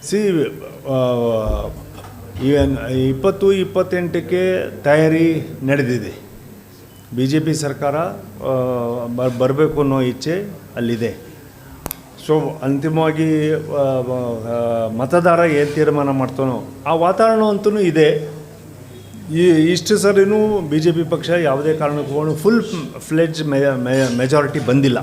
See even 2028ಕ್ಕೆ ತಯಾರಿ ನಡೆದಿದೆ. BJP ಸರ್ಕಾರ ಬರಬೇಕು ಅನ್ನೋ ಇಚ್ಛೆ ಅಲ್ಲಿದೆ. ಸೊ ಅಂತಿಮವಾಗಿ ಮತದಾರ ಏನು ತೀರ್ಮಾನ ಮಾಡ್ತಾನೋ ಆ ವಾತಾವರಣ ಅಂತೂ ಇದೆ. ಇಷ್ಟು ಸರಿನೂ BJP ಪಕ್ಷ ಯಾವುದೇ ಕಾರಣಕ್ಕೂ ಫುಲ್ ಫ್ಲೆಡ್ಜ್ ಮೆಜಾರಿಟಿ ಬಂದಿಲ್ಲ.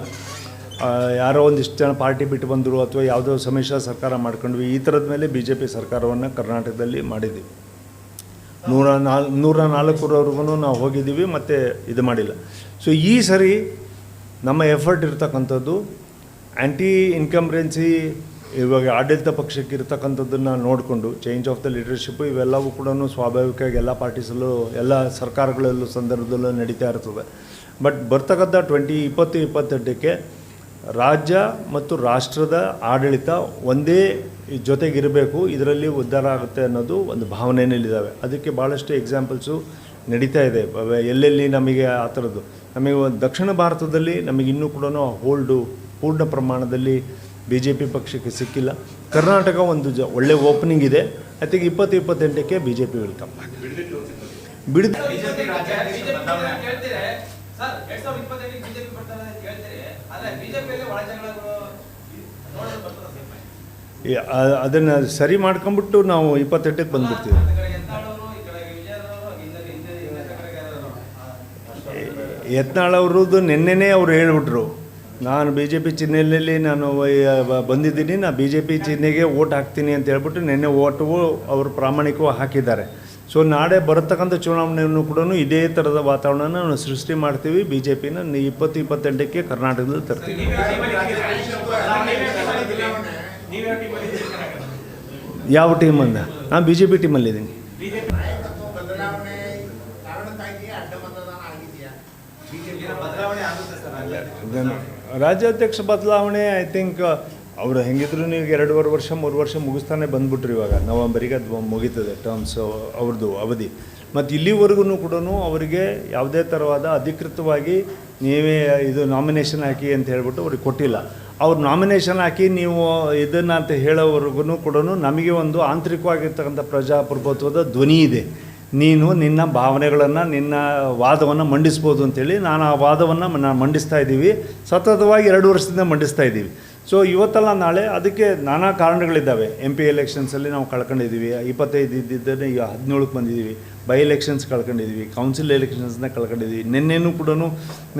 ಯಾರೋ ಒಂದಿಷ್ಟು ಜನ ಪಾರ್ಟಿ ಬಿಟ್ಟು ಬಂದರು ಅಥವಾ ಯಾವುದೋ ಸಮ್ಮಿಶ್ರ ಸರ್ಕಾರ ಮಾಡ್ಕೊಂಡ್ವಿ. ಈ ಥರದ ಮೇಲೆ BJP ಸರ್ಕಾರವನ್ನು ಕರ್ನಾಟಕದಲ್ಲಿ ಮಾಡಿದ್ದೀವಿ. 104ವರೆಗೂ ನಾವು ಹೋಗಿದ್ದೀವಿ ಮತ್ತು ಇದು ಮಾಡಿಲ್ಲ. ಸೊ ಈ ಸರಿ ನಮ್ಮ ಎಫರ್ಟ್ ಇರ್ತಕ್ಕಂಥದ್ದು ಆ್ಯಂಟಿ ಇನ್ಕಂಬ್ರೆನ್ಸಿ ಇವಾಗ ಆಡಳಿತ ಪಕ್ಷಕ್ಕೆ ಇರ್ತಕ್ಕಂಥದ್ದನ್ನು ನೋಡಿಕೊಂಡು ಚೇಂಜ್ ಆಫ್ ದ ಲೀಡರ್ಶಿಪ್ಪು ಇವೆಲ್ಲವೂ ಕೂಡ ಸ್ವಾಭಾವಿಕವಾಗಿ ಎಲ್ಲ ಪಾರ್ಟೀಸಲ್ಲೂ ಎಲ್ಲ ಸರ್ಕಾರಗಳಲ್ಲೂ ಸಂದರ್ಭದಲ್ಲೂ ನಡೀತಾ ಇರ್ತದೆ. ಬಟ್ ಬರ್ತಕ್ಕಂಥ 2028ಕ್ಕೆ ರಾಜ್ಯ ಮತ್ತು ರಾಷ್ಟ್ರದ ಆಡಳಿತ ಒಂದೇ ಜೊತೆಗಿರಬೇಕು, ಇದರಲ್ಲಿ ಉದ್ಧಾರ ಆಗುತ್ತೆ ಅನ್ನೋದು ಒಂದು ಭಾವನೆಯಲ್ಲಿದ್ದಾವೆ. ಅದಕ್ಕೆ ಭಾಳಷ್ಟು ಎಕ್ಸಾಂಪಲ್ಸು ನಡೀತಾ ಇದೆ. ಎಲ್ಲೆಲ್ಲಿ ನಮಗೆ ಆ ಥರದ್ದು ನಮಗೆ ದಕ್ಷಿಣ ಭಾರತದಲ್ಲಿ ನಮಗೆ ಇನ್ನೂ ಕೂಡ ಹೋಲ್ಡು ಪೂರ್ಣ ಪ್ರಮಾಣದಲ್ಲಿ BJP ಪಕ್ಷಕ್ಕೆ ಸಿಕ್ಕಿಲ್ಲ. ಕರ್ನಾಟಕ ಒಂದು ಒಳ್ಳೆ ಓಪನಿಂಗ್ ಇದೆ. ಐ ಥಿಂಕ್ 2028ಕ್ಕೆ BJP ವಿಲ್ ಕಮ್ ಬ್ಯಾಕ್. ಬಿಡಿದ ಅದನ್ನು ಸರಿ ಮಾಡ್ಕೊಂಬಿಟ್ಟು ನಾವು 28ಕ್ಕೆ ಬಂದುಬಿಡ್ತೀವಿ. ಯತ್ನಾಳ್ ಅವ್ರದ್ದು ನಿನ್ನೆನೇ ಅವ್ರು ಹೇಳ್ಬಿಟ್ರು, ನಾನು BJP ಚಿಹ್ನೆಯಲ್ಲಿ ನಾನು ಬಂದಿದ್ದೀನಿ, ನಾನು BJP ಚಿಹ್ನೆಗೆ ಓಟ್ ಹಾಕ್ತೀನಿ ಅಂತ ಹೇಳ್ಬಿಟ್ಟು ನಿನ್ನೆ ಓಟು ಅವರು ಪ್ರಾಮಾಣಿಕವಾಗಿ ಹಾಕಿದ್ದಾರೆ. ಸೊ ನಾಳೆ ಬರತಕ್ಕಂಥ ಚುನಾವಣೆಯನ್ನು ಕೂಡ ಇದೇ ಥರದ ವಾತಾವರಣನ ನಾವು ಸೃಷ್ಟಿ ಮಾಡ್ತೀವಿ. BJPನ 2028ಕ್ಕೆ ಕರ್ನಾಟಕದಲ್ಲಿ ತರ್ತೀವಿ. ಯಾವ ಟೀಮಂದ? ನಾನು BJP ಟೀಮಲ್ಲಿದ್ದೀನಿ. ರಾಜ್ಯಾಧ್ಯಕ್ಷ ಬದಲಾವಣೆ ಐ ಥಿಂಕ್ ಅವರು ಹೆಂಗಿದ್ರು ನೀವು 2.5 ವರ್ಷ 3 ವರ್ಷ ಮುಗಿಸ್ತಾನೆ ಬಂದುಬಿಟ್ರು. ಇವಾಗ ನವಂಬರಿಗೆ ಅದು ಮುಗೀತದೆ ಟರ್ಮ್ಸ್ ಅವ್ರದ್ದು ಅವಧಿ. ಮತ್ತು ಇಲ್ಲಿವರೆಗೂ ಕೂಡ ಅವರಿಗೆ ಯಾವುದೇ ಥರವಾದ ಅಧಿಕೃತವಾಗಿ ನೀವೇ ಇದು ನಾಮಿನೇಷನ್ ಹಾಕಿ ಅಂತ ಹೇಳ್ಬಿಟ್ಟು ಅವ್ರಿಗೆ ಕೊಟ್ಟಿಲ್ಲ. ಅವ್ರು ನಾಮಿನೇಷನ್ ಹಾಕಿ ನೀವು ಇದನ್ನು ಅಂತ ಹೇಳೋವರೆಗೂ ಕೂಡ ನಮಗೆ ಒಂದು ಆಂತರಿಕವಾಗಿರ್ತಕ್ಕಂಥ ಪ್ರಜಾಪ್ರಭುತ್ವದ ಧ್ವನಿ ಇದೆ. ನೀನು ನಿನ್ನ ಭಾವನೆಗಳನ್ನು ನಿನ್ನ ವಾದವನ್ನು ಮಂಡಿಸ್ಬೋದು ಅಂತೇಳಿ ನಾನು ಆ ವಾದವನ್ನು ನಾನು ಮಂಡಿಸ್ತಾ ಇದ್ದೀವಿ. ಸತತವಾಗಿ 2 ವರ್ಷದಿಂದ ಮಂಡಿಸ್ತಾ ಇದ್ದೀವಿ. ಸೊ ಇವತ್ತಲ್ಲ ನಾಳೆ ಅದಕ್ಕೆ ನಾನಾ ಕಾರಣಗಳಿದ್ದಾವೆ. MP ಎಲೆಕ್ಷನ್ಸಲ್ಲಿ ನಾವು ಕಳ್ಕೊಂಡಿದ್ದೀವಿ. 25 ಇದ್ದಿದ್ದನ್ನು ಈಗ 17ಕ್ಕೆ ಬಂದಿದ್ದೀವಿ. ಬೈ ಎಲೆಕ್ಷನ್ಸ್ ಕಳ್ಕೊಂಡಿದ್ದೀವಿ. ಕೌನ್ಸಿಲ್ ಎಲೆಕ್ಷನ್ಸ್ನ ಕಳ್ಕೊಂಡಿದ್ದೀವಿ. ನಿನ್ನೆನೂ ಕೂಡ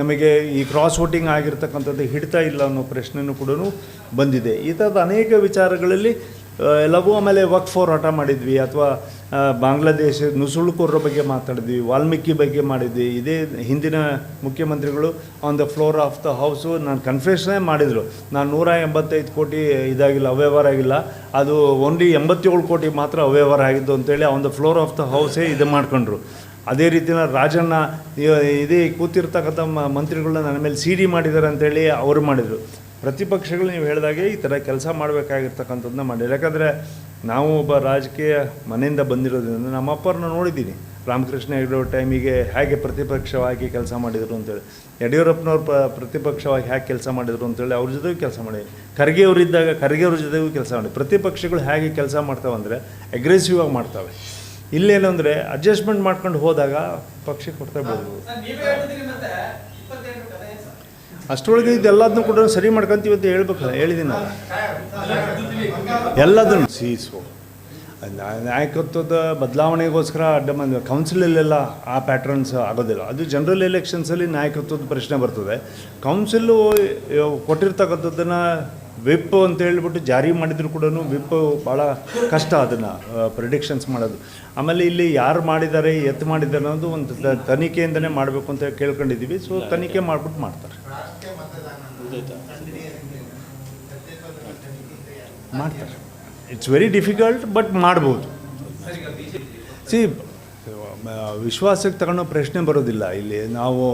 ನಮಗೆ ಈ ಕ್ರಾಸ್ ವೋಟಿಂಗ್ ಆಗಿರ್ತಕ್ಕಂಥದ್ದು ಹಿಡ್ತಾ ಇಲ್ಲ ಅನ್ನೋ ಪ್ರಶ್ನೆಯೂ ಕೂಡ ಬಂದಿದೆ. ಈ ಥರದ ಅನೇಕ ವಿಚಾರಗಳಲ್ಲಿ ಎಲ್ಲವೂ. ಆಮೇಲೆ ವಕ್ಫ್ ಹೋರಾಟ ಮಾಡಿದ್ವಿ, ಅಥವಾ ಬಾಂಗ್ಲಾದೇಶ ನುಸುಳುಕೋರರ ಬಗ್ಗೆ ಮಾತಾಡಿದ್ವಿ, ವಾಲ್ಮೀಕಿ ಬಗ್ಗೆ ಮಾಡಿದ್ವಿ. ಇದೇ ಹಿಂದಿನ ಮುಖ್ಯಮಂತ್ರಿಗಳು on the floor of the house ನಾನು ಕನ್ಫೆಷನ್ನೇ ಮಾಡಿದರು, ನಾನು 185 ಕೋಟಿ ಇದಾಗಿಲ್ಲ, ಅವ್ಯವಹಾರ ಆಗಿಲ್ಲ, ಅದು ಓನ್ಲಿ 87 ಕೋಟಿ ಮಾತ್ರ ಅವ್ಯವಹಾರ ಆಗಿದ್ದು ಅಂತೇಳಿ on the floor of the ಹೌಸೇ ಇದು ಮಾಡ್ಕೊಂಡ್ರು. ಅದೇ ರೀತಿಯ ರಾಜಣ್ಣ ಇದೇ ಕೂತಿರ್ತಕ್ಕಂಥ ಮಂತ್ರಿಗಳನ್ನ ನನ್ನ ಮೇಲೆ CD ಮಾಡಿದ್ದಾರೆ ಅಂತೇಳಿ ಅವರು ಮಾಡಿದರು. ಪ್ರತಿಪಕ್ಷಗಳು ನೀವು ಹೇಳಿದಾಗೆ ಈ ಥರ ಕೆಲಸ ಮಾಡಬೇಕಾಗಿರ್ತಕ್ಕಂಥದ್ದನ್ನ ಮಾಡಿಲ್ಲ. ಯಾಕಂದರೆ ನಾವು ಒಬ್ಬ ರಾಜಕೀಯ ಮನೆಯಿಂದ ಬಂದಿರೋದ್ರಿಂದ ನಮ್ಮ ಅಪ್ಪರನ್ನ ನೋಡಿದ್ದೀನಿ. ರಾಮಕೃಷ್ಣ ಹೆಗಡೆ ಟೈಮಿಗೆ ಹೇಗೆ ಪ್ರತಿಪಕ್ಷವಾಗಿ ಕೆಲಸ ಮಾಡಿದರು ಅಂತೇಳಿ, ಯಡಿಯೂರಪ್ಪನವ್ರು ಪ್ರತಿಪಕ್ಷವಾಗಿ ಹೇಗೆ ಕೆಲಸ ಮಾಡಿದರು ಅಂತೇಳಿ ಅವ್ರ ಜೊತೆಗೂ ಕೆಲಸ ಮಾಡಿದ್ದೀನಿ. ಖರ್ಗೆ ಅವರಿದ್ದಾಗ ಖರ್ಗೆ ಅವ್ರ ಜೊತೆಗೂ ಕೆಲಸ ಮಾಡಿ. ಪ್ರತಿಪಕ್ಷಗಳು ಹೇಗೆ ಕೆಲಸ ಮಾಡ್ತಾವೆ ಅಂದರೆ ಅಗ್ರೆಸಿವ್ ಆಗಿ ಮಾಡ್ತವೆ. ಇಲ್ಲೇನು ಅಂದರೆ ಅಡ್ಜಸ್ಟ್ಮೆಂಟ್ ಮಾಡ್ಕೊಂಡು ಹೋದಾಗ ಪಕ್ಷಕ್ಕೆ ಕೊಡ್ತಾ ಬಿಡ್ಬೋದು. ಅಷ್ಟರೊಳಗೆ ಇದೆಲ್ಲದನ್ನೂ ಕೂಡ ಸರಿ ಮಾಡ್ಕೊತೀವಿ ಅಂತ ಹೇಳ್ಬೇಕಲ್ಲ, ಹೇಳಿದ್ದೀನಿ ಎಲ್ಲದನ್ನು. ನಾಯಕತ್ವದ ಬದಲಾವಣೆಗೋಸ್ಕರ ಅಡ್ಡ ಬಂದ ಕೌನ್ಸಿಲಲ್ಲೆಲ್ಲ ಆ ಪ್ಯಾಟ್ರನ್ಸ್ ಆಗೋದಿಲ್ಲ. ಅದು ಜನರಲ್ ಎಲೆಕ್ಷನ್ಸಲ್ಲಿ ನಾಯಕತ್ವದ ಪ್ರಶ್ನೆ ಬರ್ತದೆ. ಕೌನ್ಸಿಲು ಕೊಟ್ಟಿರ್ತಕ್ಕಂಥದ್ದನ್ನು ವಿಪ್ ಅಂತ ಹೇಳ್ಬಿಟ್ಟು ಜಾರಿ ಮಾಡಿದ್ರು ಕೂಡ ವಿಪ್ ಭಾಳ ಕಷ್ಟ ಅದನ್ನು ಪ್ರಿಡಿಕ್ಷನ್ಸ್ ಮಾಡೋದು. ಆಮೇಲೆ ಇಲ್ಲಿ ಯಾರು ಮಾಡಿದ್ದಾರೆ ಎತ್ತು ಮಾಡಿದ್ದಾರೆ ಅನ್ನೋದು ಒಂದು ತನಿಖೆಯಿಂದನೇ ಮಾಡಬೇಕು ಅಂತ ಕೇಳ್ಕೊಂಡಿದ್ದೀವಿ. ಸೊ ತನಿಖೆ ಮಾಡಿಬಿಟ್ಟು ಮಾಡ್ತಾರೆ. ಇಟ್ಸ್ ವೆರಿ ಡಿಫಿಕಲ್ಟ್, ಬಟ್ ಮಾಡ್ಬೋದು. ವಿಶ್ವಾಸಕ್ಕೆ ತಗೊಳ್ಳೋ ಪ್ರಶ್ನೆ ಬರೋದಿಲ್ಲ ಇಲ್ಲಿ. ನಾವು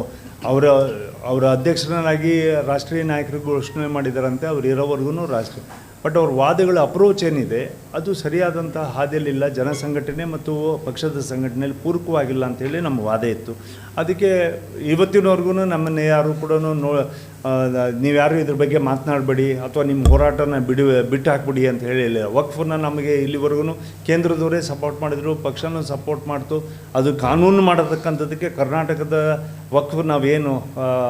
ಅವರ ಅಧ್ಯಕ್ಷರನ್ನಾಗಿ ರಾಷ್ಟ್ರೀಯ ನಾಯಕರು ಘೋಷಣೆ ಮಾಡಿದ್ದಾರಂತೆ, ಅವ್ರು ಇರೋವರೆಗೂ ರಾಷ್ಟ್ರೀಯ. ಬಟ್ ಅವ್ರ ವಾದಗಳ ಅಪ್ರೋಚ್ ಏನಿದೆ ಅದು ಸರಿಯಾದಂಥ ಹಾದಿಯಲ್ಲಿಲ್ಲ. ಜನ ಸಂಘಟನೆ ಮತ್ತು ಪಕ್ಷದ ಸಂಘಟನೆಯಲ್ಲಿ ಪೂರಕವಾಗಿಲ್ಲ ಅಂಥೇಳಿ ನಮ್ಮ ವಾದ ಇತ್ತು. ಅದಕ್ಕೆ ಇವತ್ತಿನವರೆಗೂ ನಮ್ಮನ್ನು ಯಾರು ಕೂಡ ನೀವ್ಯಾರು ಇದ್ರ ಬಗ್ಗೆ ಮಾತನಾಡಬೇಡಿ ಅಥವಾ ನಿಮ್ಮ ಹೋರಾಟನ ಬಿಟ್ಟು ಹಾಕ್ಬಿಡಿ ಅಂತ ಹೇಳಿಲ್ಲ. ವಕ್ಫನ್ನ ನಮಗೆ ಇಲ್ಲಿವರೆಗೂ ಕೇಂದ್ರದವರೇ ಸಪೋರ್ಟ್ ಮಾಡಿದರು, ಪಕ್ಷನೂ ಸಪೋರ್ಟ್ ಮಾಡ್ತು. ಅದು ಕಾನೂನು ಮಾಡತಕ್ಕಂಥದ್ದಕ್ಕೆ ಕರ್ನಾಟಕದ ವಕ್ಫ್ ನಾವೇನು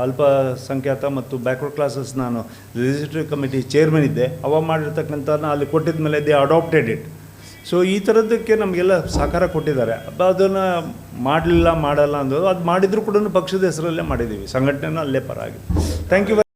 ಅಲ್ಪಸಂಖ್ಯಾತ ಮತ್ತು ಬ್ಯಾಕ್ವರ್ಡ್ ಕ್ಲಾಸಸ್ ನಾನು ಲೆಜಿಸ್ಲೇಟಿವ್ ಕಮಿಟಿ ಚೇರ್ಮನ್ ಇದ್ದೆ, ಅವ ಮಾಡಿರ್ತಕ್ಕಂಥ ಅಲ್ಲಿ ಕೊಟ್ಟಿದ ಮೇಲೆ ದೇ ಅಡಾಪ್ಟೆಡ್ ಇಟ್. ಸೊ ಈ ಥರದ್ದಕ್ಕೆ ನಮಗೆಲ್ಲ ಸಹಕಾರ ಕೊಟ್ಟಿದ್ದಾರೆ. ಅದನ್ನು ಮಾಡಲ್ಲ ಅಂದರು. ಅದು ಮಾಡಿದರೂ ಕೂಡ ಪಕ್ಷದ ಹೆಸರಲ್ಲೇ ಮಾಡಿದ್ದೀವಿ, ಸಂಘಟನೆನೂ ಅಲ್ಲೇ ಪರ ಆಗಿದೆ. Thank you.